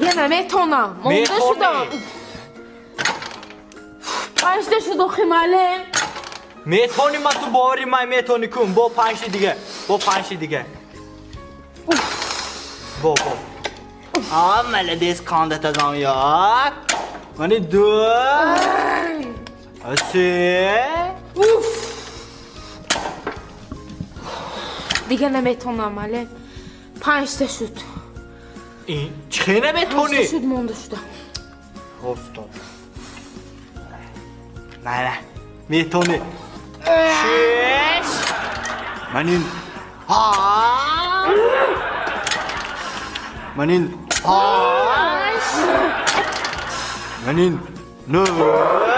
Yana metona. Metoni. Pashta shudo khimale. Metoni ma tu borimay metoni kun. Bu 5 ta دیگه. Bu 5 ta دیگه. Bu. Молодец, кандидат замyak. Mani 2. Asi. Digana metona male. Pashta shud. این چه Pashta metoni? shud monda shuda. Hostop. نه metoni. 6. Manin. Manin. Manin. 9.